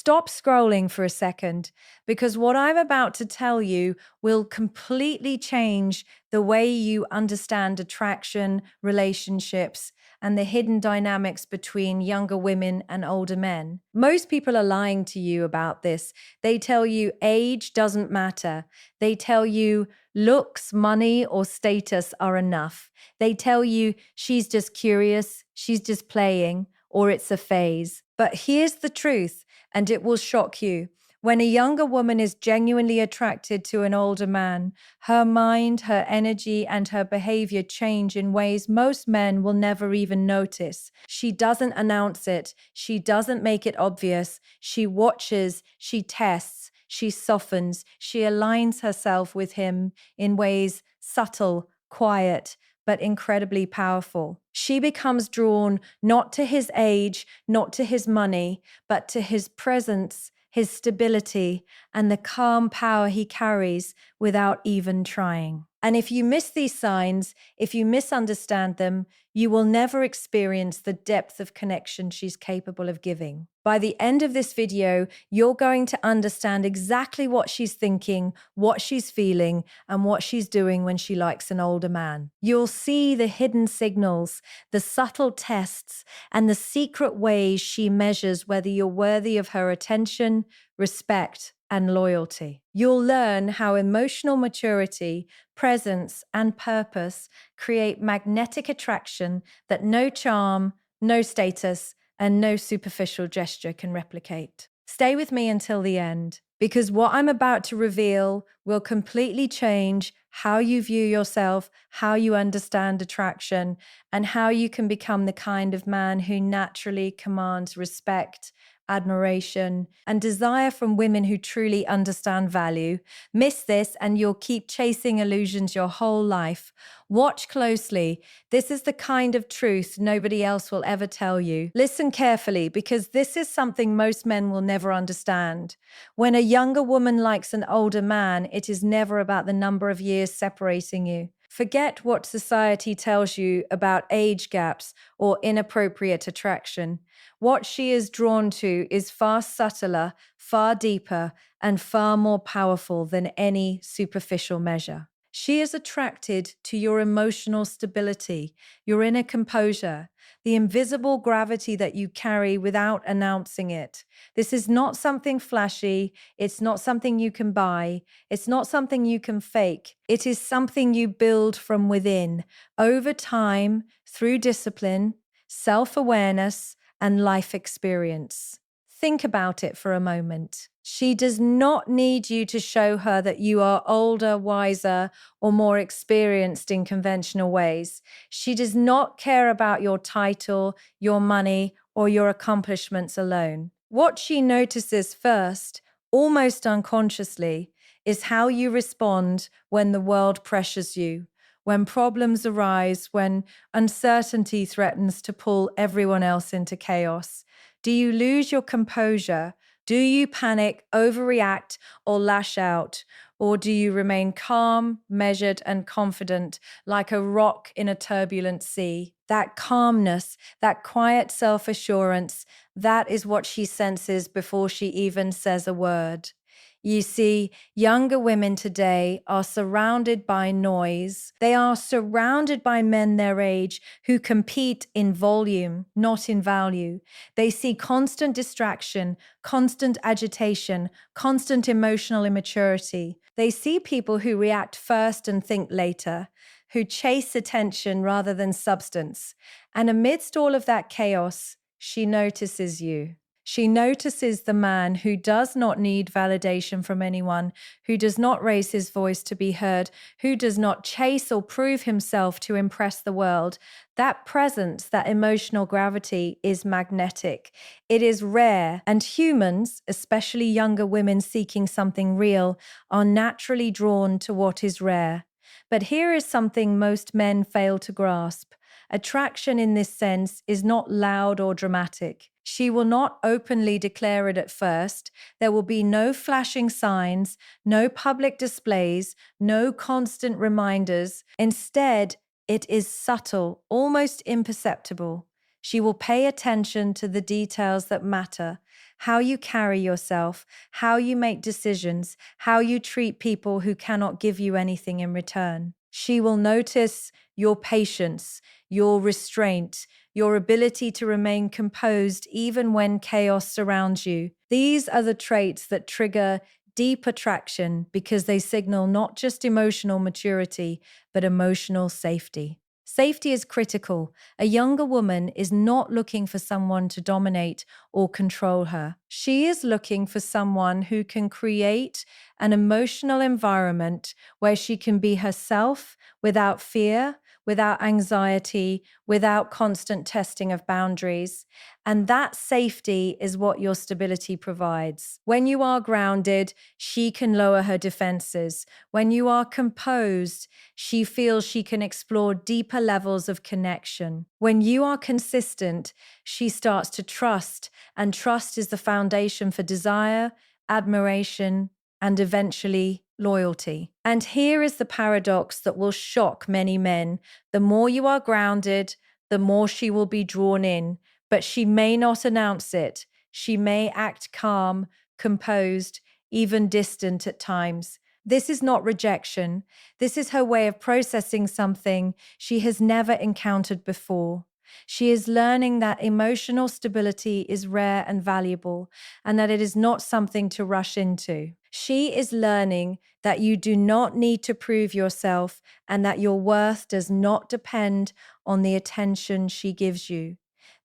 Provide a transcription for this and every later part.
stop scrolling for a second, because what I'm about to tell you will completely change the way you understand attraction, relationships, and the hidden dynamics between younger women and older men. Most people are lying to you about this. They tell you age doesn't matter. They tell you looks, money, or status are enough. They tell you she's just curious, she's just playing, or it's a phase. But here's the truth, and it will shock you. When a younger woman is genuinely attracted to an older man, her mind, her energy, and her behavior change in ways most men will never even notice. She doesn't announce it. She doesn't make it obvious. She watches, she tests, she softens, she aligns herself with him in ways subtle, quiet, but incredibly powerful. She becomes drawn not to his age, not to his money, but to his presence, his stability, and the calm power he carries without even trying. And if you miss these signs, if you misunderstand them, you will never experience the depth of connection she's capable of giving. By the end of this video, you're going to understand exactly what she's thinking, what she's feeling, and what she's doing when she likes an older man. You'll see the hidden signals, the subtle tests, and the secret ways she measures whether you're worthy of her attention, respect, and loyalty. You'll learn how emotional maturity, presence, and purpose create magnetic attraction that no charm, no status, and no superficial gesture can replicate. Stay with me until the end, because what I'm about to reveal will completely change how you view yourself, how you understand attraction, and how you can become the kind of man who naturally commands respect, admiration, and desire from women who truly understand value. Miss this and you'll keep chasing illusions your whole life. Watch closely. This is the kind of truth nobody else will ever tell you. Listen carefully, because this is something most men will never understand. When a younger woman likes an older man, it is never about the number of years separating you. Forget what society tells you about age gaps or inappropriate attraction. What she is drawn to is far subtler, far deeper, and far more powerful than any superficial measure. She is attracted to your emotional stability, your inner composure, the invisible gravity that you carry without announcing it. This is not something flashy. It's not something you can buy. It's not something you can fake. It is something you build from within, over time, through discipline, self-awareness, and life experience. Think about it for a moment. She does not need you to show her that you are older, wiser, or more experienced in conventional ways. She does not care about your title, your money, or your accomplishments alone. What she notices first, almost unconsciously, is how you respond when the world pressures you, when problems arise, when uncertainty threatens to pull everyone else into chaos. Do you lose your composure? Do you panic, overreact, or lash out? Or do you remain calm, measured, and confident like a rock in a turbulent sea? That calmness, that quiet self-assurance, that is what she senses before she even says a word. You see, younger women today are surrounded by noise. They are surrounded by men their age who compete in volume, not in value. They see constant distraction, constant agitation, constant emotional immaturity. They see people who react first and think later, who chase attention rather than substance. And amidst all of that chaos, she notices you. She notices the man who does not need validation from anyone, who does not raise his voice to be heard, who does not chase or prove himself to impress the world. That presence, that emotional gravity is magnetic. It is rare, and humans, especially younger women seeking something real, are naturally drawn to what is rare. But here is something most men fail to grasp. Attraction in this sense is not loud or dramatic. She will not openly declare it at first. There will be no flashing signs, no public displays, no constant reminders. Instead, it is subtle, almost imperceptible. She will pay attention to the details that matter, how you carry yourself, how you make decisions, how you treat people who cannot give you anything in return. She will notice your patience, your restraint, your ability to remain composed even when chaos surrounds you. These are the traits that trigger deep attraction because they signal not just emotional maturity, but emotional safety. Safety is critical. A younger woman is not looking for someone to dominate or control her. She is looking for someone who can create an emotional environment where she can be herself without fear, without anxiety, without constant testing of boundaries. And that safety is what your stability provides. When you are grounded, she can lower her defenses. When you are composed, she feels she can explore deeper levels of connection. When you are consistent, she starts to trust, and trust is the foundation for desire, admiration, and eventually loyalty. And here is the paradox that will shock many men. The more you are grounded, the more she will be drawn in, but she may not announce it. She may act calm, composed, even distant at times. This is not rejection. This is her way of processing something she has never encountered before. She is learning that emotional stability is rare and valuable, and that it is not something to rush into. She is learning that you do not need to prove yourself and that your worth does not depend on the attention she gives you.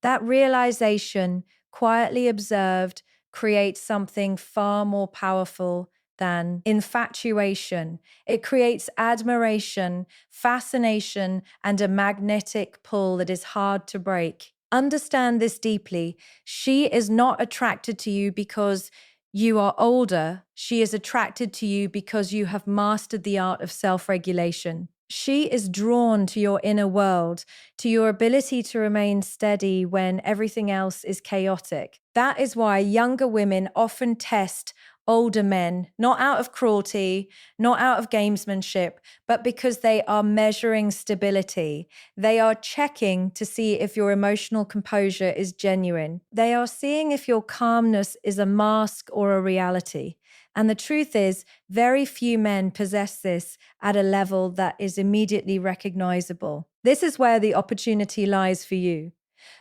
That realization, quietly observed, creates something far more powerful than infatuation. It creates admiration, fascination, and a magnetic pull that is hard to break. Understand this deeply. She is not attracted to you because you are older. She is attracted to you because you have mastered the art of self-regulation. She is drawn to your inner world, to your ability to remain steady when everything else is chaotic. That is why younger women often test older men, not out of cruelty, not out of gamesmanship, but because they are measuring stability. They are checking to see if your emotional composure is genuine. They are seeing if your calmness is a mask or a reality. And the truth is, very few men possess this at a level that is immediately recognizable. This is where the opportunity lies for you.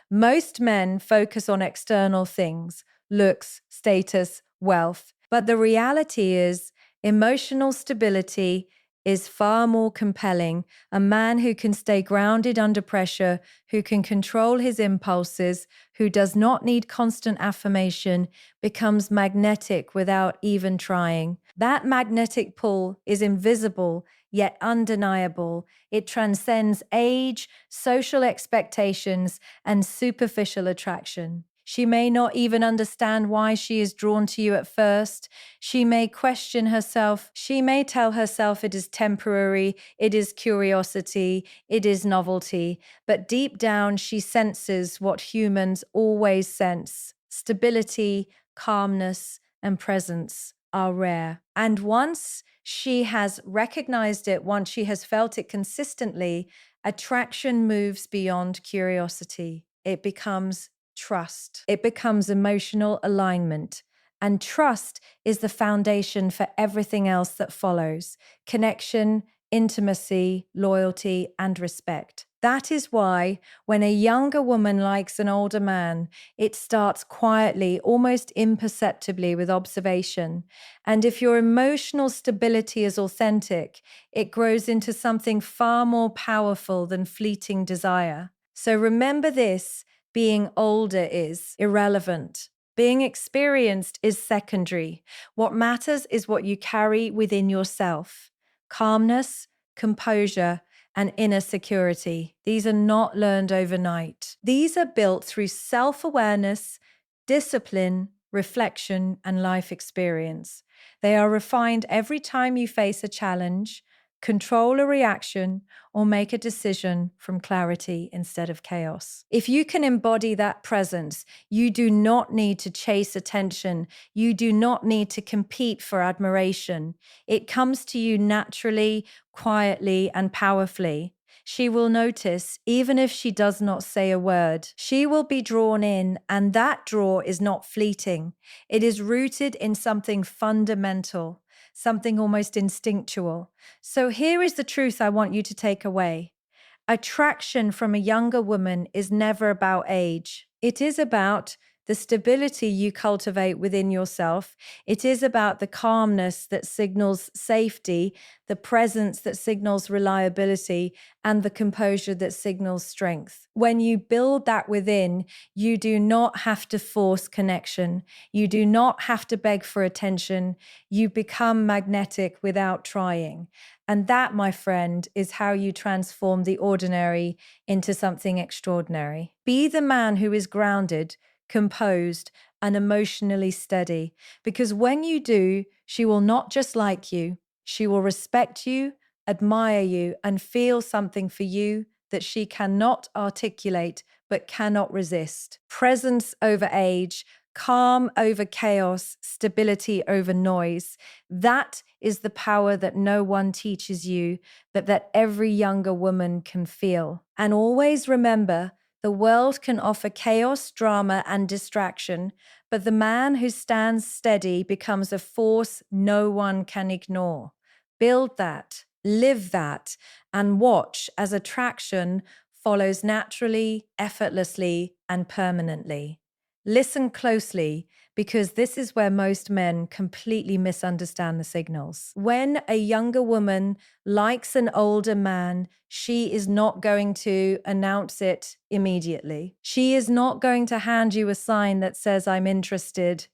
Most men focus on external things, looks, status, wealth. But the reality is, emotional stability is far more compelling. A man who can stay grounded under pressure, who can control his impulses, who does not need constant affirmation, becomes magnetic without even trying. That magnetic pull is invisible, yet undeniable. It transcends age, social expectations, and superficial attraction. She may not even understand why she is drawn to you at first. She may question herself. She may tell herself it is temporary, it is curiosity, it is novelty. But deep down, she senses what humans always sense: stability, calmness, and presence are rare. And once she has recognized it, once she has felt it consistently, attraction moves beyond curiosity. It becomes trust. It becomes emotional alignment. And trust is the foundation for everything else that follows: connection, intimacy, loyalty, and respect. That is why when a younger woman likes an older man, it starts quietly, almost imperceptibly, with observation. And if your emotional stability is authentic, it grows into something far more powerful than fleeting desire. So remember this: being older is irrelevant. Being experienced is secondary. What matters is what you carry within yourself: calmness, composure, and inner security. These are not learned overnight. These are built through self-awareness, discipline, reflection, and life experience. They are refined every time you face a challenge, control a reaction, or make a decision from clarity instead of chaos. If you can embody that presence, you do not need to chase attention. You do not need to compete for admiration. It comes to you naturally, quietly, and powerfully. She will notice, even if she does not say a word. She will be drawn in, and that draw is not fleeting. It is rooted in something fundamental, something almost instinctual. So here is the truth I want you to take away. Attraction from a younger woman is never about age. It is about the stability you cultivate within yourself. It is about the calmness that signals safety, the presence that signals reliability, and the composure that signals strength. When you build that within, you do not have to force connection. You do not have to beg for attention. You become magnetic without trying. And that, my friend, is how you transform the ordinary into something extraordinary. Be the man who is grounded, composed, and emotionally steady. Because when you do, she will not just like you, she will respect you, admire you, and feel something for you that she cannot articulate but cannot resist. Presence over age, calm over chaos, stability over noise. That is the power that no one teaches you, but that every younger woman can feel. And always remember, the world can offer chaos, drama, and distraction, but the man who stands steady becomes a force no one can ignore. Build that, live that, and watch as attraction follows naturally, effortlessly, and permanently. Listen closely, because this is where most men completely misunderstand the signals. When a younger woman likes an older man, she is not going to announce it immediately. She is not going to hand you a sign that says, I'm interested.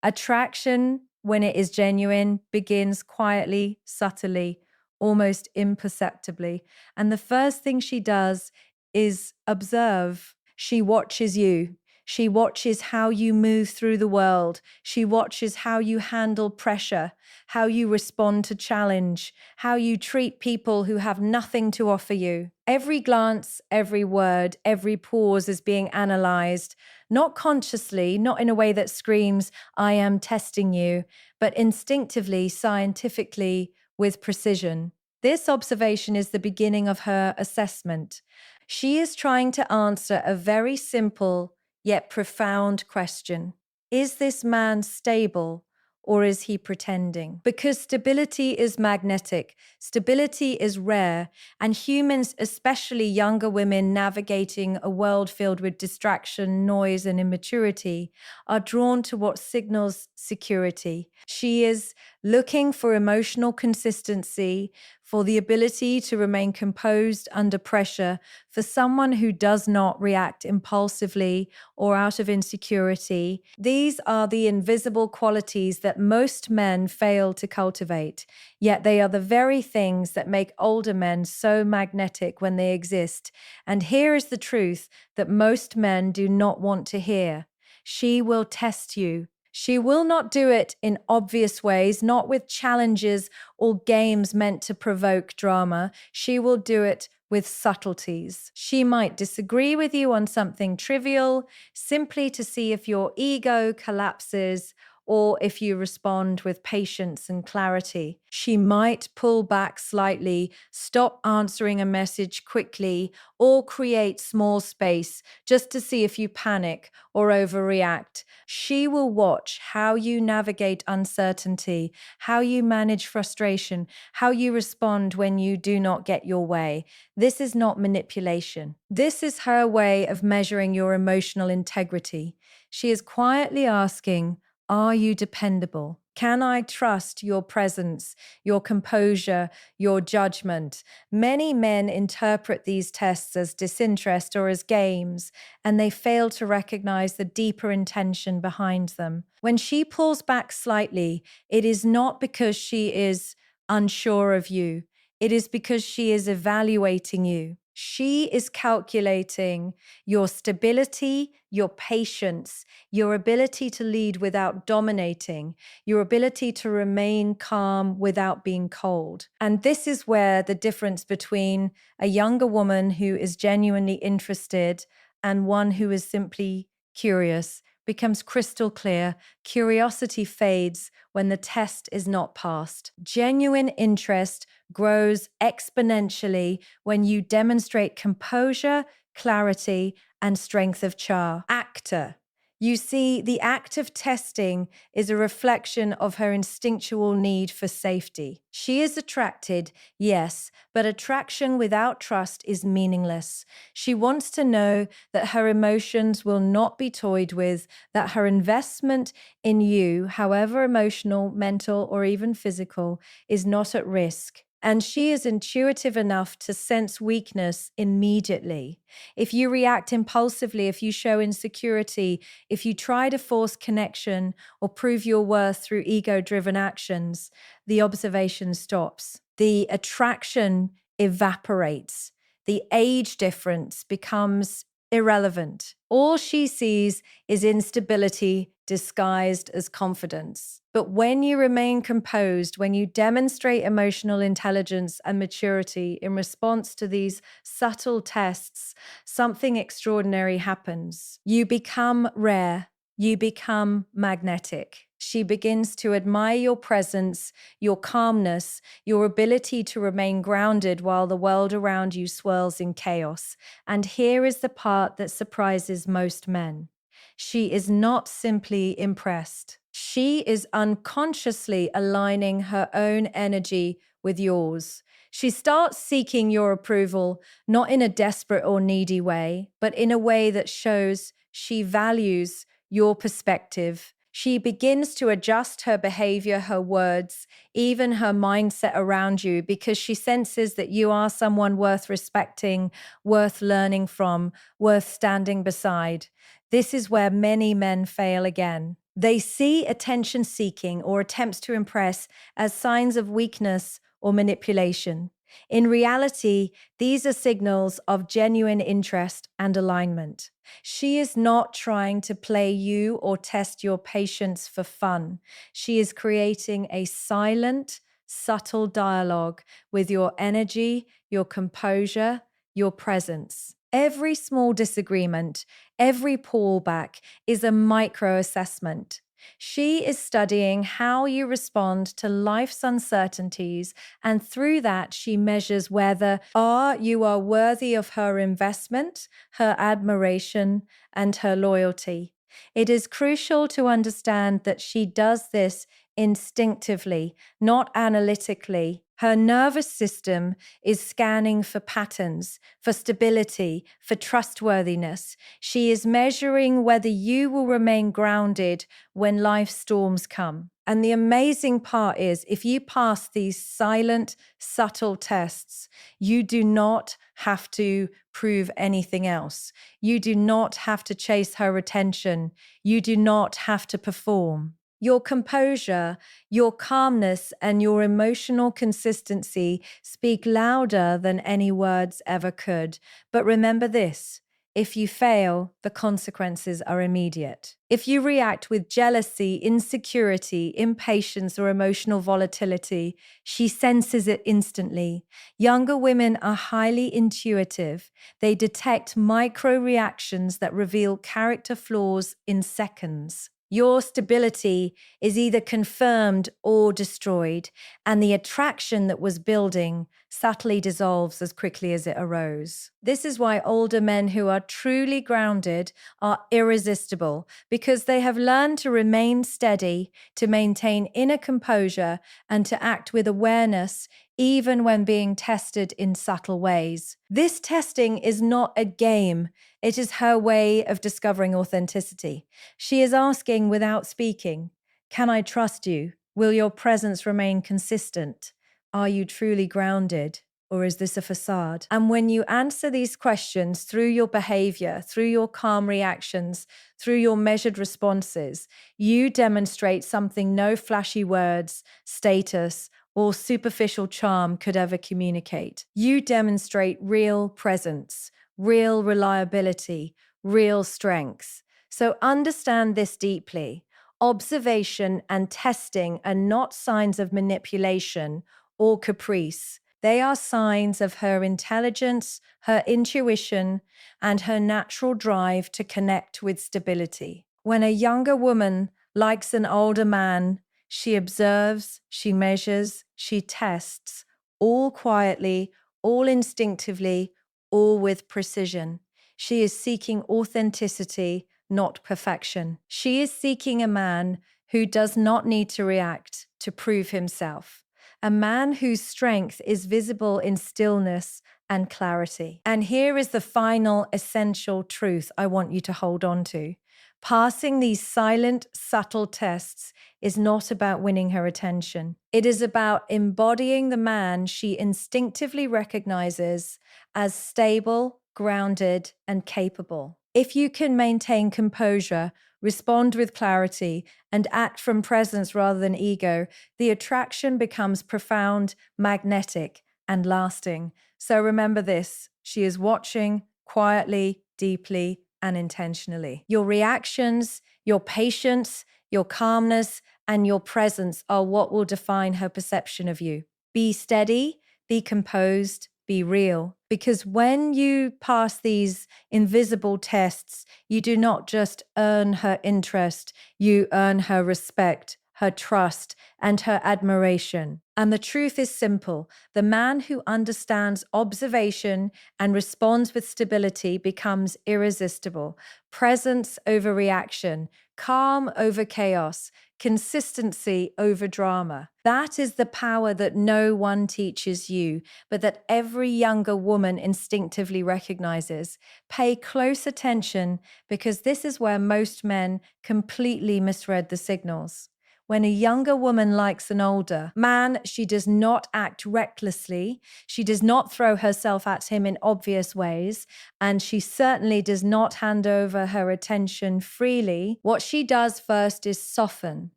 Attraction, when it is genuine, begins quietly, subtly, almost imperceptibly. And the first thing she does is observe. She watches you. She watches how you move through the world. She watches how you handle pressure, how you respond to challenge, how you treat people who have nothing to offer you. Every glance, every word, every pause is being analyzed, not consciously, not in a way that screams, I am testing you, but instinctively, scientifically, with precision. This observation is the beginning of her assessment. She is trying to answer a very simple yet profound question. Is this man stable, or is he pretending? Because stability is magnetic, stability is rare, and humans, especially younger women navigating a world filled with distraction, noise, and immaturity, are drawn to what signals security. She is looking for emotional consistency, for the ability to remain composed under pressure, for someone who does not react impulsively or out of insecurity. These are the invisible qualities that most men fail to cultivate, yet they are the very things that make older men so magnetic when they exist. And here is the truth that most men do not want to hear. She will test you. She will not do it in obvious ways, not with challenges or games meant to provoke drama. She will do it with subtleties. She might disagree with you on something trivial, simply to see if your ego collapses or if you respond with patience and clarity. She might pull back slightly, stop answering a message quickly, or create small space just to see if you panic or overreact. She will watch how you navigate uncertainty, how you manage frustration, how you respond when you do not get your way. This is not manipulation. This is her way of measuring your emotional integrity. She is quietly asking, are you dependable? Can I trust your presence, your composure, your judgment? Many men interpret these tests as disinterest or as games, and they fail to recognize the deeper intention behind them. When she pulls back slightly, it is not because she is unsure of you. It is because she is evaluating you. She is calculating your stability, your patience, your ability to lead without dominating, your ability to remain calm without being cold. And this is where the difference between a younger woman who is genuinely interested and one who is simply curious becomes crystal clear. Curiosity fades when the test is not passed. Genuine interest grows exponentially when you demonstrate composure, clarity, and strength of charm. Actor. You see, the act of testing is a reflection of her instinctual need for safety. She is attracted, yes, but attraction without trust is meaningless. She wants to know that her emotions will not be toyed with, that her investment in you, however emotional, mental, or even physical, is not at risk. And she is intuitive enough to sense weakness immediately. If you react impulsively, if you show insecurity, if you try to force connection or prove your worth through ego-driven actions, the observation stops. The attraction evaporates. The age difference becomes irrelevant. All she sees is instability disguised as confidence. But when you remain composed, when you demonstrate emotional intelligence and maturity in response to these subtle tests, something extraordinary happens. You become rare. You become magnetic. She begins to admire your presence, your calmness, your ability to remain grounded while the world around you swirls in chaos. And here is the part that surprises most men. She is not simply impressed. She is unconsciously aligning her own energy with yours. She starts seeking your approval, not in a desperate or needy way, but in a way that shows she values your perspective. She begins to adjust her behavior, her words, even her mindset around you because she senses that you are someone worth respecting, worth learning from, worth standing beside. This is where many men fail again. They see attention seeking or attempts to impress as signs of weakness or manipulation. In reality, these are signals of genuine interest and alignment. She is not trying to play you or test your patience for fun. She is creating a silent, subtle dialogue with your energy, your composure, your presence. Every small disagreement, every pullback is a micro assessment. She is studying how you respond to life's uncertainties, and through that, she measures whether you are worthy of her investment, her admiration, and her loyalty. It is crucial to understand that she does this instinctively, not analytically. Her nervous system is scanning for patterns, for stability, for trustworthiness. She is measuring whether you will remain grounded when life storms come. And the amazing part is, if you pass these silent, subtle tests, you do not have to prove anything else. You do not have to chase her attention. You do not have to perform. Your composure, your calmness, and your emotional consistency speak louder than any words ever could. But remember this: if you fail, the consequences are immediate. If you react with jealousy, insecurity, impatience, or emotional volatility, she senses it instantly. Younger women are highly intuitive. They detect micro reactions that reveal character flaws in seconds. Your stability is either confirmed or destroyed, and the attraction that was building subtly dissolves as quickly as it arose. This is why older men who are truly grounded are irresistible, because they have learned to remain steady, to maintain inner composure, and to act with awareness even when being tested in subtle ways. This testing is not a game. It is her way of discovering authenticity. She is asking without speaking, can I trust you? Will your presence remain consistent? Are you truly grounded? Or is this a facade? And when you answer these questions through your behavior, through your calm reactions, through your measured responses, you demonstrate something no flashy words, status, or superficial charm could ever communicate. You demonstrate real presence, real reliability, real strength. So understand this deeply. Observation and testing are not signs of manipulation or caprice. They are signs of her intelligence, her intuition, and her natural drive to connect with stability. When a younger woman likes an older man, she observes, she measures, she tests, all quietly, all instinctively, all with precision. She is seeking authenticity, not perfection. She is seeking a man who does not need to react to prove himself, a man whose strength is visible in stillness and clarity. And here is the final essential truth I want you to hold on to. Passing these silent, subtle tests is not about winning her attention. It is about embodying the man she instinctively recognizes as stable, grounded, and capable. If you can maintain composure, respond with clarity, and act from presence rather than ego, the attraction becomes profound, magnetic, and lasting. So remember this: she is watching quietly, deeply, and intentionally. Your reactions, your patience, your calmness, and your presence are what will define her perception of you. Be steady, be composed, be real. Because when you pass these invisible tests, you do not just earn her interest, you earn her respect, her trust, and her admiration. And the truth is simple: the man who understands observation and responds with stability becomes irresistible. Presence over reaction, calm over chaos, consistency over drama. That is the power that no one teaches you, but that every younger woman instinctively recognizes. Pay close attention, because this is where most men completely misread the signals. When a younger woman likes an older man, she does not act recklessly, she does not throw herself at him in obvious ways, and she certainly does not hand over her attention freely. What she does first is soften,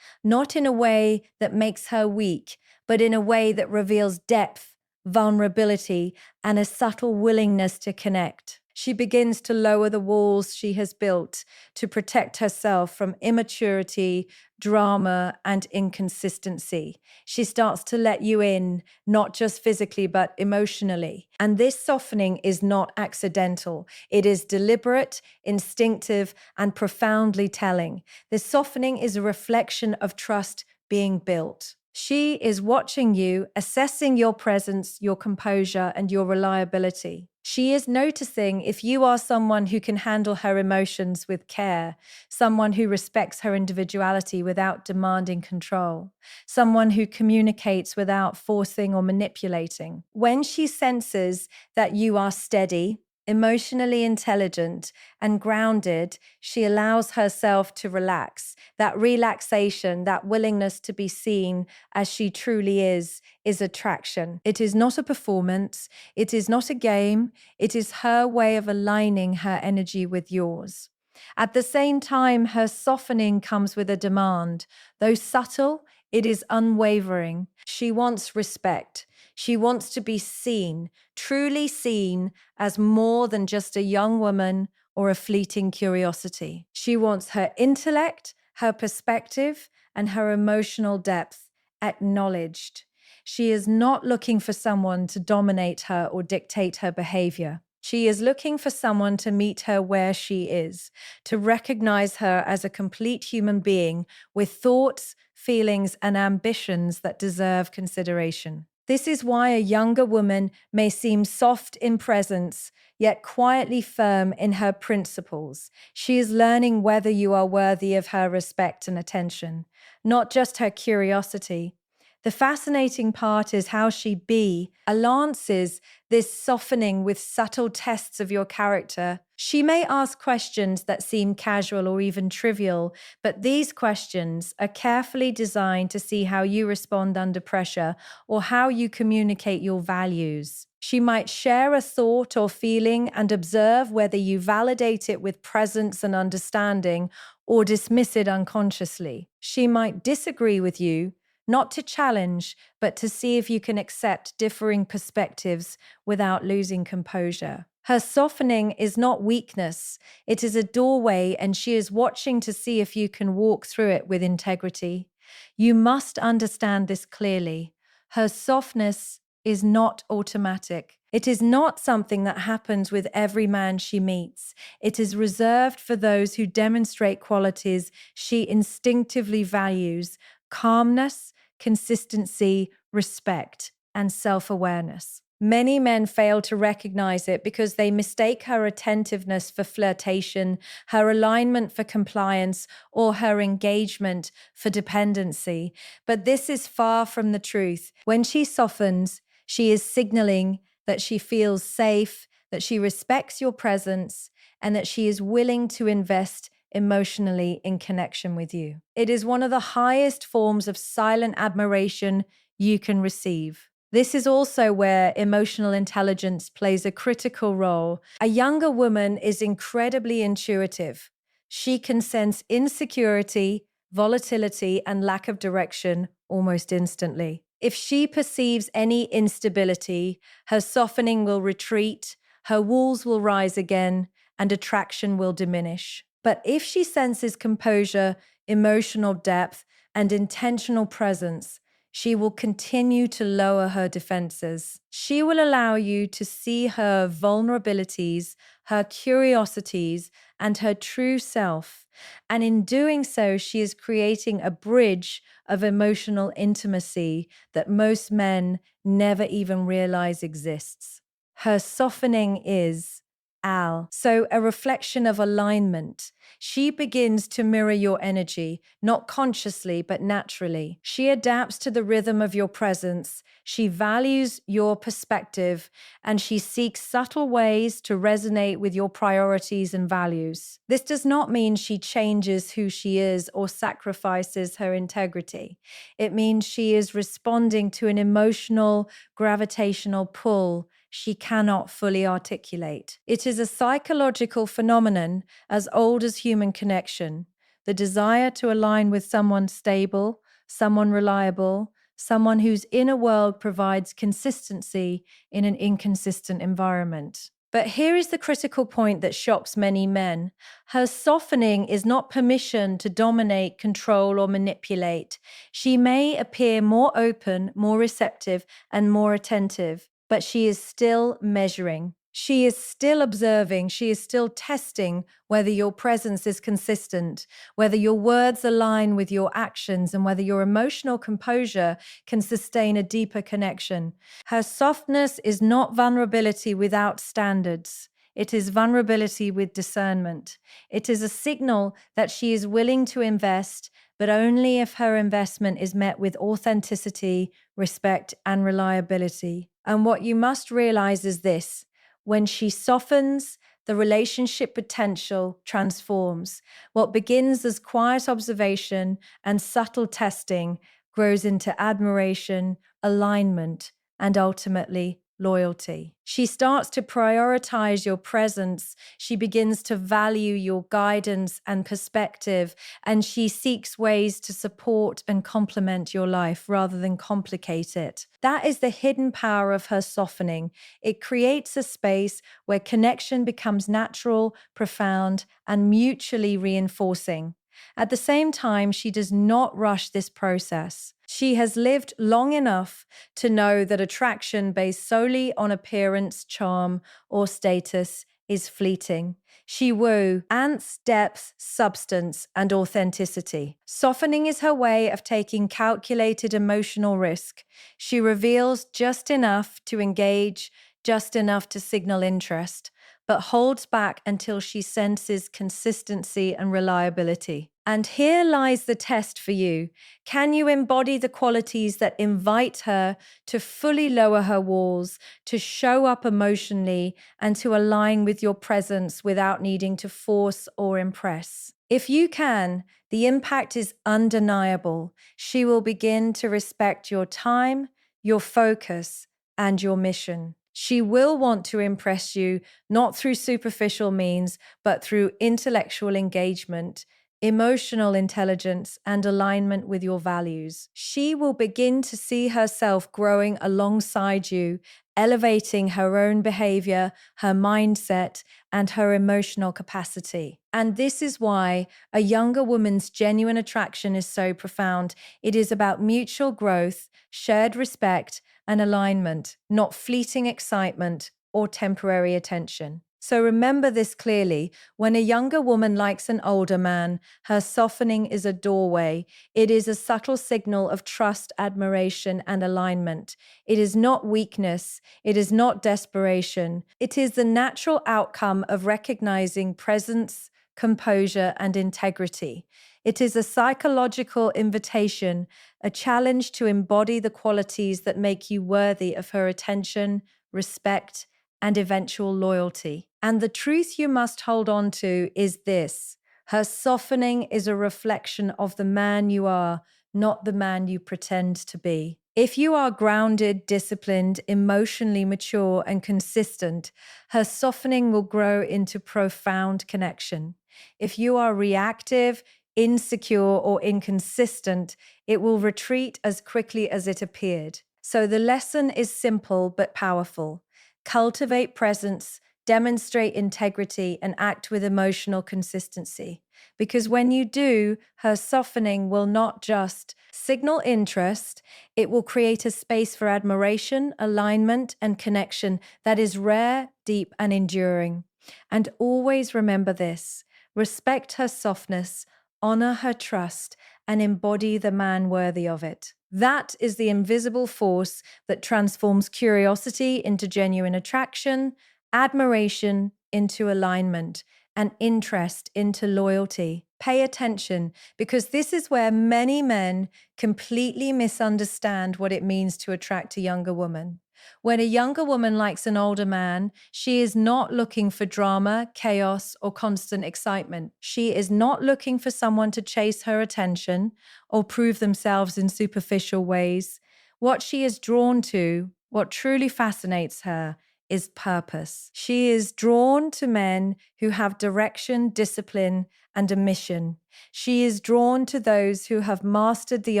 not in a way that makes her weak, but in a way that reveals depth, vulnerability, and a subtle willingness to connect. She begins to lower the walls she has built to protect herself from immaturity, drama, and inconsistency. She starts to let you in, not just physically, but emotionally. And this softening is not accidental. It is deliberate, instinctive, and profoundly telling. This softening is a reflection of trust being built. She is watching you, assessing your presence, your composure, and your reliability. She is noticing if you are someone who can handle her emotions with care, someone who respects her individuality without demanding control, someone who communicates without forcing or manipulating. When she senses that you are steady, emotionally intelligent, and grounded, she allows herself to relax. That relaxation, that willingness to be seen as she truly is attraction. It is not a performance. It is not a game. It is her way of aligning her energy with yours. At the same time, her softening comes with a demand. Though subtle, it is unwavering. She wants respect. She wants to be seen, truly seen, as more than just a young woman or a fleeting curiosity. She wants her intellect, her perspective, and her emotional depth acknowledged. She is not looking for someone to dominate her or dictate her behavior. She is looking for someone to meet her where she is, to recognize her as a complete human being with thoughts, feelings, and ambitions that deserve consideration. This is why a younger woman may seem soft in presence, yet quietly firm in her principles. She is learning whether you are worthy of her respect and attention, not just her curiosity. The fascinating part is how she balances this softening with subtle tests of your character. She may ask questions that seem casual or even trivial, but these questions are carefully designed to see how you respond under pressure or how you communicate your values. She might share a thought or feeling and observe whether you validate it with presence and understanding or dismiss it unconsciously. She might disagree with you, not to challenge, but to see if you can accept differing perspectives without losing composure. Her softening is not weakness, it is a doorway, and she is watching to see if you can walk through it with integrity. You must understand this clearly. Her softness is not automatic. It is not something that happens with every man she meets. It is reserved for those who demonstrate qualities she instinctively values: calmness, consistency, respect. and self awareness. Many men fail to recognize it because they mistake her attentiveness for flirtation, her alignment for compliance, or her engagement for dependency. But this is far from the truth. When she softens, she is signaling that she feels safe, that she respects your presence, and that she is willing to invest emotionally in connection with you. It is one of the highest forms of silent admiration you can receive. This is also where emotional intelligence plays a critical role. A younger woman is incredibly intuitive. She can sense insecurity, volatility, and lack of direction almost instantly. If she perceives any instability, her softening will retreat, her walls will rise again, and attraction will diminish. But if she senses composure, emotional depth, and intentional presence, she will continue to lower her defenses. She will allow you to see her vulnerabilities, her curiosities, and her true self. And in doing so, she is creating a bridge of emotional intimacy that most men never even realize exists. Her softening is so a reflection of alignment. She begins to mirror your energy, not consciously, but naturally. She adapts to the rhythm of your presence. She values your perspective, and she seeks subtle ways to resonate with your priorities and values. This does not mean she changes who she is or sacrifices her integrity. It means she is responding to an emotional, gravitational pull she cannot fully articulate. It is a psychological phenomenon as old as human connection, the desire to align with someone stable, someone reliable, someone whose inner world provides consistency in an inconsistent environment. But here is the critical point that shocks many men. Her softening is not permission to dominate, control, or manipulate. She may appear more open, more receptive, and more attentive, but she is still measuring. She is still observing. She is still testing whether your presence is consistent, whether your words align with your actions, and whether your emotional composure can sustain a deeper connection. Her softness is not vulnerability without standards. It is vulnerability with discernment. It is a signal that she is willing to invest, but only if her investment is met with authenticity, respect, and reliability. And what you must realize is this: when she softens, the relationship potential transforms. What begins as quiet observation and subtle testing grows into admiration, alignment, and ultimately loyalty. She starts to prioritize your presence. She begins to value your guidance and perspective, and she seeks ways to support and complement your life rather than complicate it. That is the hidden power of her softening. It creates a space where connection becomes natural, profound, and mutually reinforcing. At the same time, she does not rush this process. She has lived long enough to know that attraction based solely on appearance, charm, or status is fleeting. She wants depth, substance, and authenticity. Softening is her way of taking calculated emotional risk. She reveals just enough to engage, just enough to signal interest, but holds back until she senses consistency and reliability. And here lies the test for you. Can you embody the qualities that invite her to fully lower her walls, to show up emotionally, and to align with your presence without needing to force or impress? If you can, the impact is undeniable. She will begin to respect your time, your focus, and your mission. She will want to impress you not through superficial means, but through intellectual engagement, emotional intelligence, and alignment with your values. She will begin to see herself growing alongside you, elevating her own behavior, her mindset, and her emotional capacity. And this is why a younger woman's genuine attraction is so profound. It is about mutual growth, shared respect, and alignment, not fleeting excitement or temporary attention. So remember this clearly. When a younger woman likes an older man, her softening is a doorway. It is a subtle signal of trust, admiration, and alignment. It is not weakness. It is not desperation. It is the natural outcome of recognizing presence, composure, and integrity. It is a psychological invitation, a challenge to embody the qualities that make you worthy of her attention, respect, and eventual loyalty. And the truth you must hold on to is this: her softening is a reflection of the man you are, not the man you pretend to be. If you are grounded, disciplined, emotionally mature, and consistent, her softening will grow into profound connection. If you are reactive, insecure, or inconsistent, it will retreat as quickly as it appeared. So the lesson is simple but powerful. Cultivate presence, demonstrate integrity, and act with emotional consistency. Because when you do, her softening will not just signal interest, it will create a space for admiration, alignment, and connection that is rare, deep, and enduring. And always remember this: respect her softness, honor her trust, and embody the man worthy of it. That is the invisible force that transforms curiosity into genuine attraction, admiration into alignment, and interest into loyalty. Pay attention, because this is where many men completely misunderstand what it means to attract a younger woman. When a younger woman likes an older man, she is not looking for drama, chaos, or constant excitement. She is not looking for someone to chase her attention or prove themselves in superficial ways. What she is drawn to, what truly fascinates her, is purpose. She is drawn to men who have direction, discipline, and a mission. She is drawn to those who have mastered the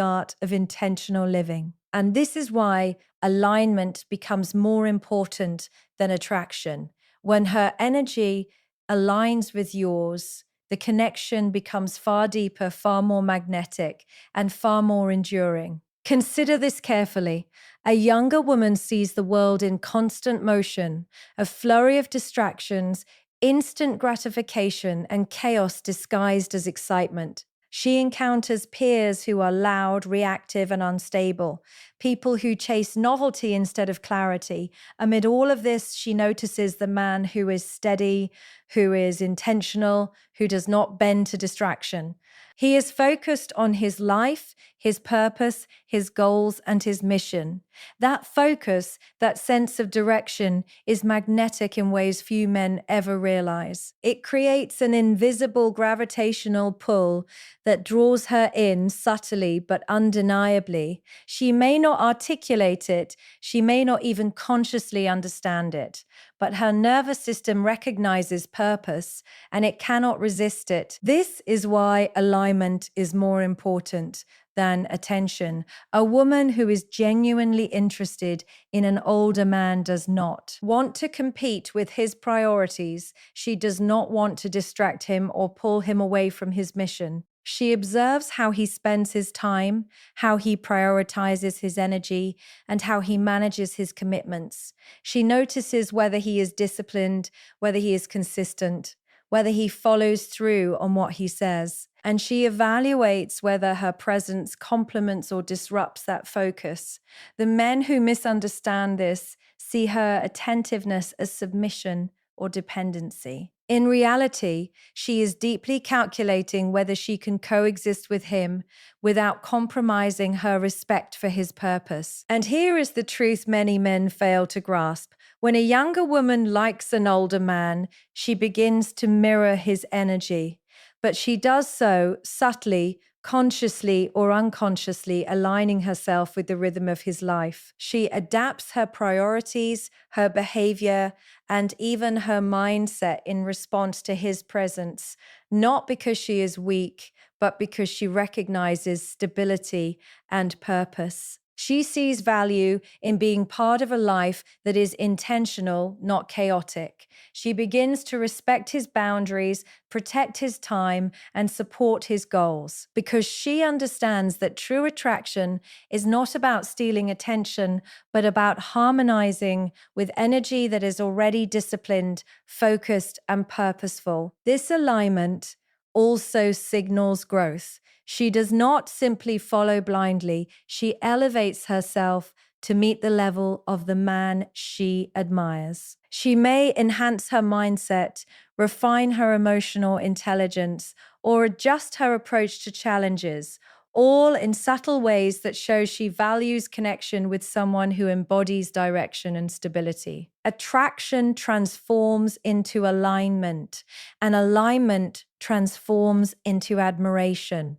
art of intentional living. And this is why alignment becomes more important than attraction. When her energy aligns with yours, the connection becomes far deeper, far more magnetic, and far more enduring. Consider this carefully. A younger woman sees the world in constant motion, a flurry of distractions, instant gratification, and chaos disguised as excitement. She encounters peers who are loud, reactive, and unstable, people who chase novelty instead of clarity. Amid all of this, she notices the man who is steady, who is intentional, who does not bend to distraction. He is focused on his life, his purpose, his goals, and his mission. That focus, that sense of direction, is magnetic in ways few men ever realize. It creates an invisible gravitational pull that draws her in subtly but undeniably. She may not articulate it, she may not even consciously understand it, but her nervous system recognizes purpose and it cannot resist it. This is why alignment is more important than attention. A woman who is genuinely interested in an older man does not want to compete with his priorities. She does not want to distract him or pull him away from his mission. She observes how he spends his time, how he prioritizes his energy, and how he manages his commitments. She notices whether he is disciplined, whether he is consistent, whether he follows through on what he says. And she evaluates whether her presence complements or disrupts that focus. The men who misunderstand this see her attentiveness as submission or dependency. In reality, she is deeply calculating whether she can coexist with him without compromising her respect for his purpose. And here is the truth many men fail to grasp. When a younger woman likes an older man, she begins to mirror his energy. But she does so subtly, consciously or unconsciously, aligning herself with the rhythm of his life. She adapts her priorities, her behavior, and even her mindset in response to his presence, not because she is weak, but because she recognizes stability and purpose. She sees value in being part of a life that is intentional, not chaotic. She begins to respect his boundaries, protect his time, and support his goals because she understands that true attraction is not about stealing attention, but about harmonizing with energy that is already disciplined, focused, and purposeful. This alignment also signals growth. She does not simply follow blindly, she elevates herself to meet the level of the man she admires. She may enhance her mindset, refine her emotional intelligence, or adjust her approach to challenges, all in subtle ways that show she values connection with someone who embodies direction and stability. Attraction transforms into alignment, and alignment transforms into admiration.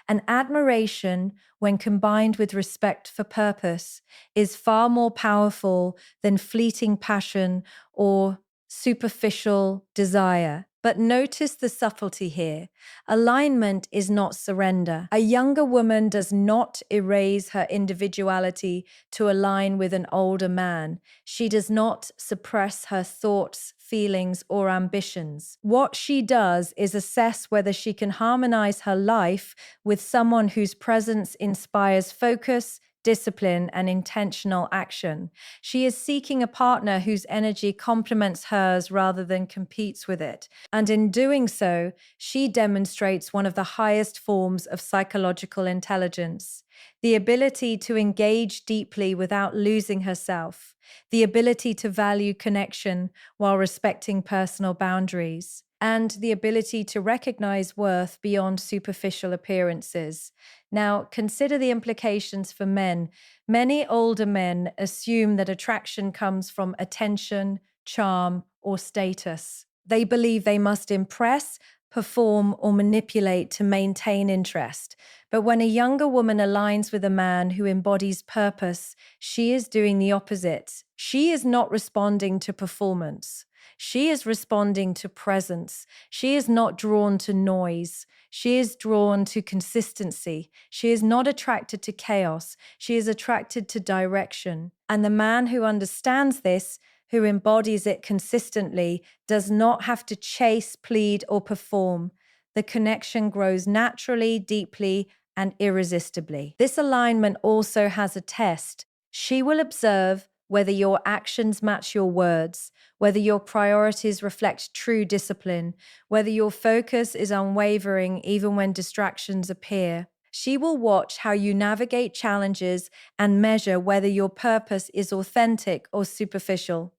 And admiration, when combined with respect for purpose, is far more powerful than fleeting passion or superficial desire. But notice the subtlety here. Alignment is not surrender. A younger woman does not erase her individuality to align with an older man. She does not suppress her thoughts, feelings, or ambitions. What she does is assess whether she can harmonize her life with someone whose presence inspires focus, discipline, and intentional action. She is seeking a partner whose energy complements hers rather than competes with it. And in doing so, she demonstrates one of the highest forms of psychological intelligence: the ability to engage deeply without losing herself, the ability to value connection while respecting personal boundaries, and the ability to recognize worth beyond superficial appearances. Now, consider the implications for men. Many older men assume that attraction comes from attention, charm, or status. They believe they must impress, perform, or manipulate to maintain interest. But when a younger woman aligns with a man who embodies purpose, she is doing the opposite. She is not responding to performance. She is responding to presence. She is not drawn to noise. She is drawn to consistency. She is not attracted to chaos. She is attracted to direction. And the man who understands this, who embodies it consistently, does not have to chase, plead, or perform. The connection grows naturally, deeply, and irresistibly. This alignment also has a test. She will observe whether your actions match your words, whether your priorities reflect true discipline, whether your focus is unwavering even when distractions appear. She will watch how you navigate challenges and measure whether your purpose is authentic or superficial.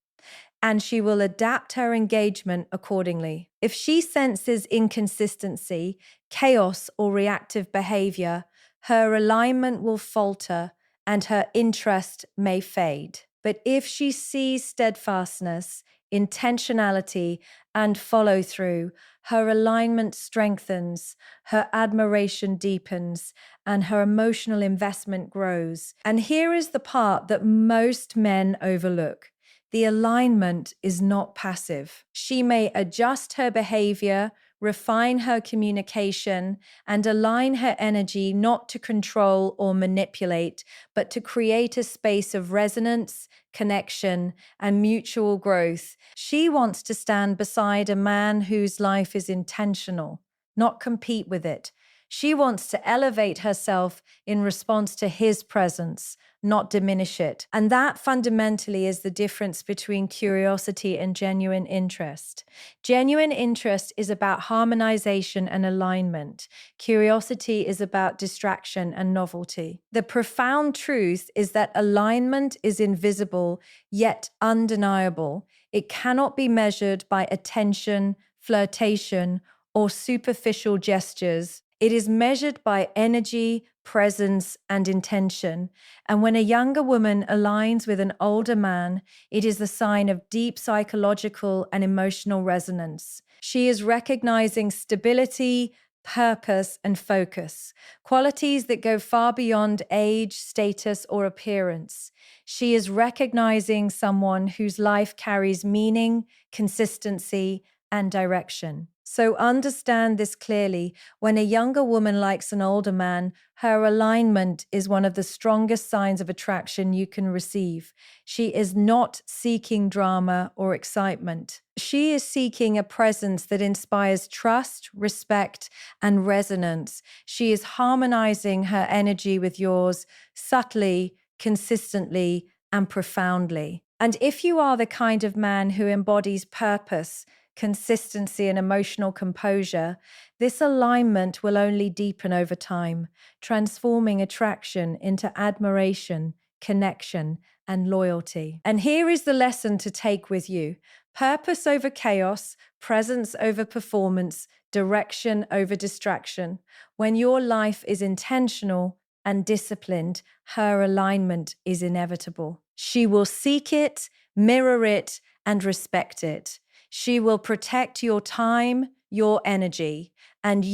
And she will adapt her engagement accordingly. If she senses inconsistency, chaos, or reactive behavior, her alignment will falter and her interest may fade. But if she sees steadfastness, intentionality, and follow through, her alignment strengthens, her admiration deepens, and her emotional investment grows. And here is the part that most men overlook. The alignment is not passive. She may adjust her behavior, refine her communication, and align her energy not to control or manipulate, but to create a space of resonance, connection, and mutual growth. She wants to stand beside a man whose life is intentional, not compete with it. She wants to elevate herself in response to his presence, not diminish it. And that fundamentally is the difference between curiosity and genuine interest. Genuine interest is about harmonization and alignment. Curiosity is about distraction and novelty. The profound truth is that alignment is invisible, yet undeniable. It cannot be measured by attention, flirtation, or superficial gestures. It is measured by energy, presence, and intention. And when a younger woman aligns with an older man, it is the sign of deep psychological and emotional resonance. She is recognizing stability, purpose, and focus, qualities that go far beyond age, status, or appearance. She is recognizing someone whose life carries meaning, consistency, and direction. So understand this clearly. When a younger woman likes an older man, her alignment is one of the strongest signs of attraction you can receive. She is not seeking drama or excitement. She is seeking a presence that inspires trust, respect, and resonance. She is harmonizing her energy with yours subtly, consistently, and profoundly. And if you are the kind of man who embodies purpose, consistency, and emotional composure, this alignment will only deepen over time, transforming attraction into admiration, connection, and loyalty. And here is the lesson to take with you: purpose over chaos, presence over performance, direction over distraction. When your life is intentional and disciplined, her alignment is inevitable. She will seek it, mirror it, and respect it. She will protect your time, your energy, and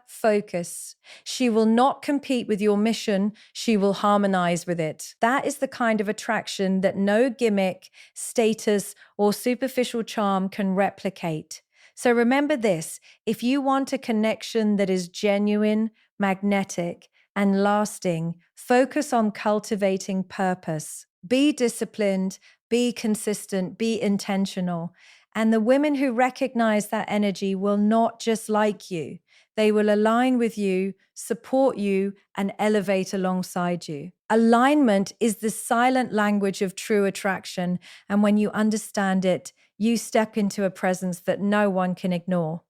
focus. She will not compete with your mission. She will harmonize with it. That is the kind of attraction that no gimmick, status, or superficial charm can replicate. So remember this: if you want a connection that is genuine, magnetic, and lasting, focus on cultivating purpose. Be disciplined, be consistent, be intentional. And the women who recognize that energy will not just like you, they will align with you, support you, and elevate alongside you. Alignment is the silent language of true attraction. And when you understand it, you step into a presence that no one can ignore.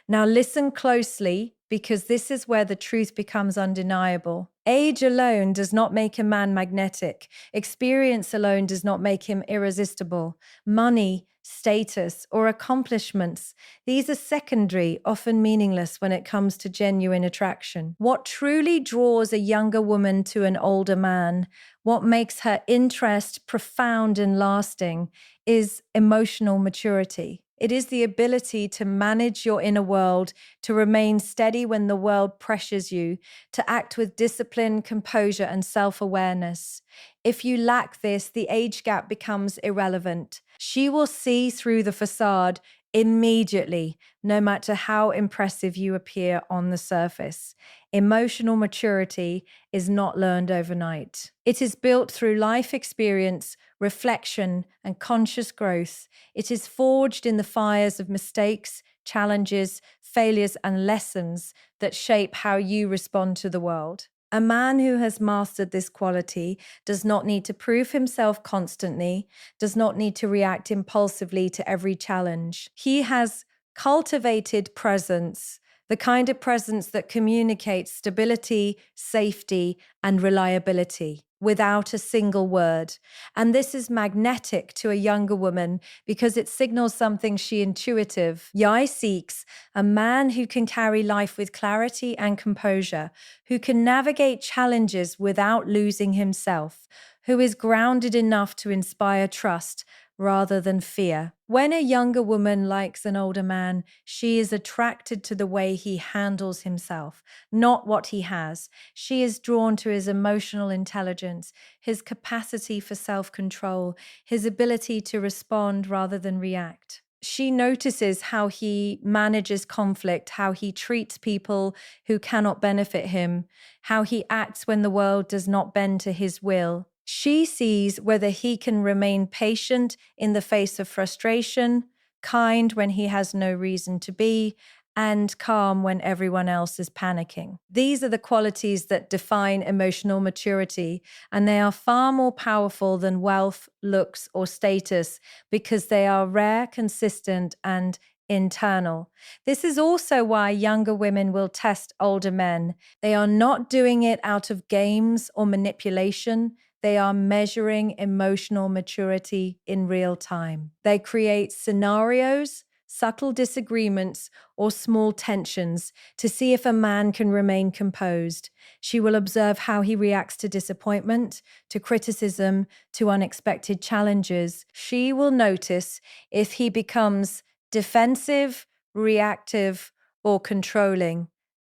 Now, listen closely, because this is where the truth becomes undeniable. Age alone does not make a man magnetic. Experience alone does not make him irresistible. Money, status, or accomplishments, these are secondary, often meaningless when it comes to genuine attraction. What truly draws a younger woman to an older man, what makes her interest profound and lasting, is emotional maturity. It is the ability to manage your inner world, to remain steady when the world pressures you, to act with discipline, composure, and self-awareness. If you lack this, the age gap becomes irrelevant. She will see through the facade immediately, no matter how impressive you appear on the surface. Emotional maturity is not learned overnight. It is built through life experience, reflection, and conscious growth. It is forged in the fires of mistakes, challenges, failures, and lessons that shape how you respond to the world. A man who has mastered this quality does not need to prove himself constantly, does not need to react impulsively to every challenge. He has cultivated presence, the kind of presence that communicates stability, safety, and reliability without a single word. And this is magnetic to a younger woman because it signals something she intuitive. Yai seeks a man who can carry life with clarity and composure, who can navigate challenges without losing himself, who is grounded enough to inspire trust rather than fear. When a younger woman likes an older man, she is attracted to the way he handles himself, not what he has. She is drawn to his emotional intelligence, his capacity for self-control, his ability to respond rather than react. She notices how he manages conflict, how he treats people who cannot benefit him, how he acts when the world does not bend to his will. She sees whether he can remain patient in the face of frustration, kind when he has no reason to be, and calm when everyone else is panicking. These are the qualities that define emotional maturity, and they are far more powerful than wealth, looks, or status because they are rare, consistent, and internal. This is also why younger women will test older men. They are not doing it out of games or manipulation. They are measuring emotional maturity in real time. They create scenarios, subtle disagreements, or small tensions to see if a man can remain composed. She will observe how he reacts to disappointment, to criticism, to unexpected challenges. She will notice if he becomes defensive, reactive, or controlling,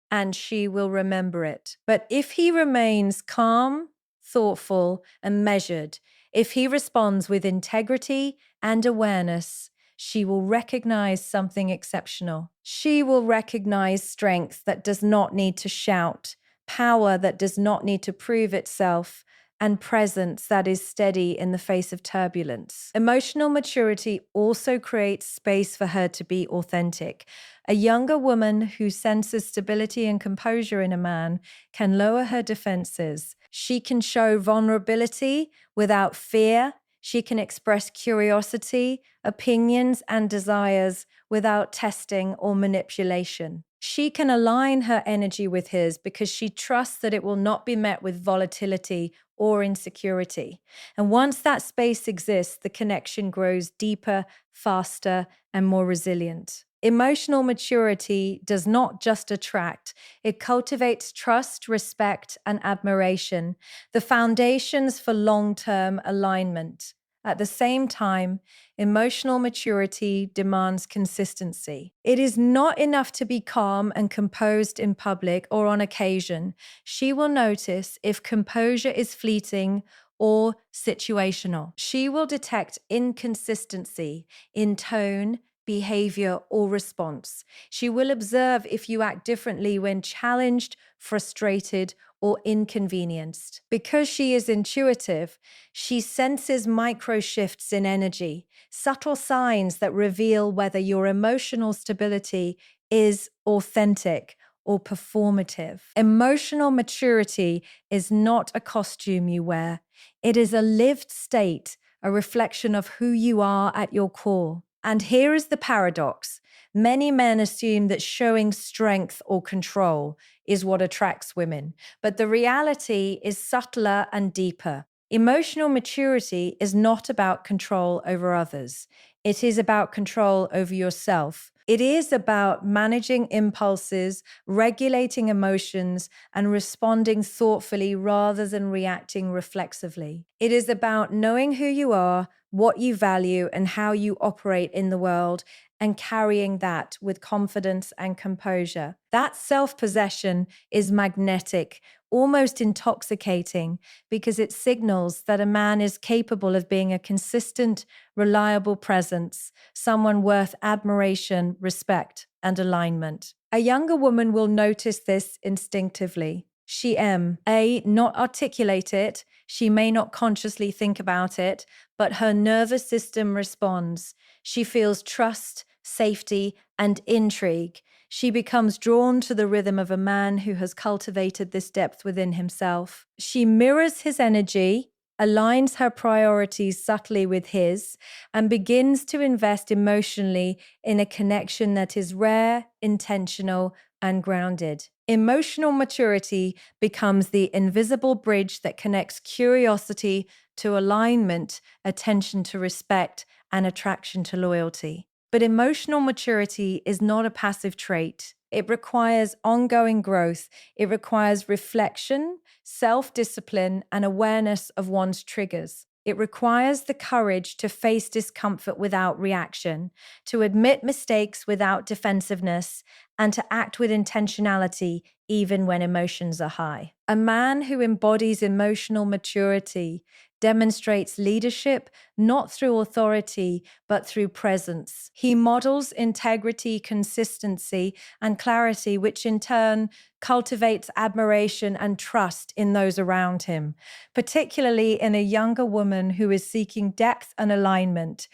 and she will remember it. But if he remains calm, thoughtful, and measured, if he responds with integrity and awareness, she will recognize something exceptional. She will recognize strength that does not need to shout, power that does not need to prove itself, and presence that is steady in the face of turbulence. Emotional maturity also creates space for her to be authentic. A younger woman who senses stability and composure in a man can lower her defenses. She can show vulnerability without fear. She can express curiosity, opinions, and desires without testing or manipulation. She can align her energy with his because she trusts that it will not be met with volatility or insecurity. And once that space exists, the connection grows deeper, faster, and more resilient. Emotional maturity does not just attract, it cultivates trust, respect, and admiration, the foundations for long-term alignment. At the same time, emotional maturity demands consistency. It is not enough to be calm and composed in public or on occasion. She will notice if composure is fleeting or situational. She will detect inconsistency in tone, behavior, or response. She will observe if you act differently when challenged, frustrated, or inconvenienced. Because she is intuitive, she senses micro shifts in energy, subtle signs that reveal whether your emotional stability is authentic or performative. Emotional maturity is not a costume you wear, it is a lived state, a reflection of who you are at your core. And here is the paradox. Many men assume that showing strength or control is what attracts women, but the reality is subtler and deeper. Emotional maturity is not about control over others. It is about control over yourself. It is about managing impulses, regulating emotions, and responding thoughtfully rather than reacting reflexively. It is about knowing who you are, what you value, and how you operate in the world, and carrying that with confidence and composure. That self-possession is magnetic, almost intoxicating, because it signals that a man is capable of being a consistent, reliable presence, someone worth admiration, respect, and alignment. A younger woman will notice this instinctively. She not articulate it, she may not consciously think about it, but her nervous system responds. She feels trust, safety, and intrigue. She becomes drawn to the rhythm of a man who has cultivated this depth within himself. She mirrors his energy, aligns her priorities subtly with his, and begins to invest emotionally in a connection that is rare, intentional, and grounded. Emotional maturity becomes the invisible bridge that connects curiosity to alignment, attention to respect, and attraction to loyalty. But emotional maturity is not a passive trait. It requires ongoing growth. It requires reflection, self-discipline, and awareness of one's triggers. It requires the courage to face discomfort without reaction, to admit mistakes without defensiveness, and to act with intentionality even when emotions are high. A man who embodies emotional maturity demonstrates leadership not through authority, but through presence. He models integrity, consistency, and clarity, which in turn cultivates admiration and trust in those around him, particularly in a younger woman who is seeking depth and alignment.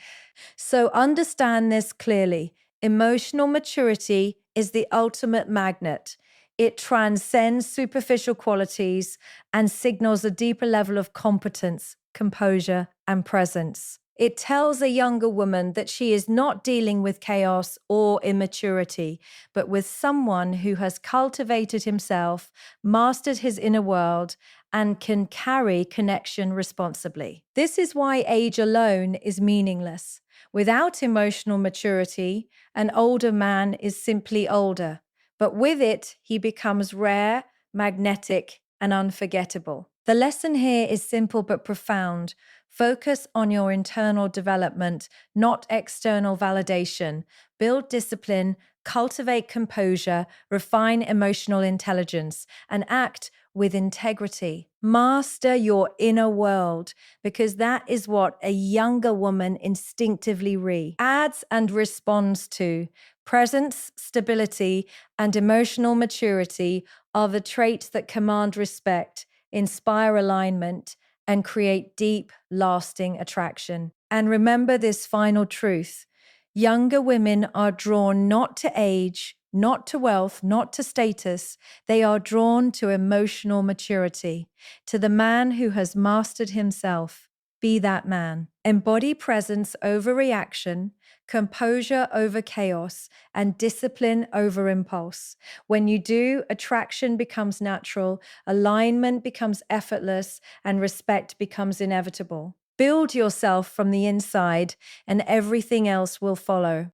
So understand this clearly. Emotional maturity is the ultimate magnet. It transcends superficial qualities and signals a deeper level of competence, composure, and presence. It tells a younger woman that she is not dealing with chaos or immaturity, but with someone who has cultivated himself, mastered his inner world, and can carry connection responsibly. This is why age alone is meaningless. Without emotional maturity, an older man is simply older, but with it, he becomes rare, magnetic, and unforgettable. The lesson here is simple but profound. Focus on your internal development, not external validation. Build discipline, cultivate composure, refine emotional intelligence, and act with integrity. Master your inner world, because that is what a younger woman instinctively adds and responds to. Presence, stability, and emotional maturity are the traits that command respect, inspire alignment, and create deep, lasting attraction. And remember this final truth: younger women are drawn not to age, not to wealth, not to status. They are drawn to emotional maturity, to the man who has mastered himself. Be that man. Embody presence over reaction, composure over chaos, and discipline over impulse. When you do, attraction becomes natural, alignment becomes effortless, and respect becomes inevitable. Build yourself from the inside, and everything else will follow.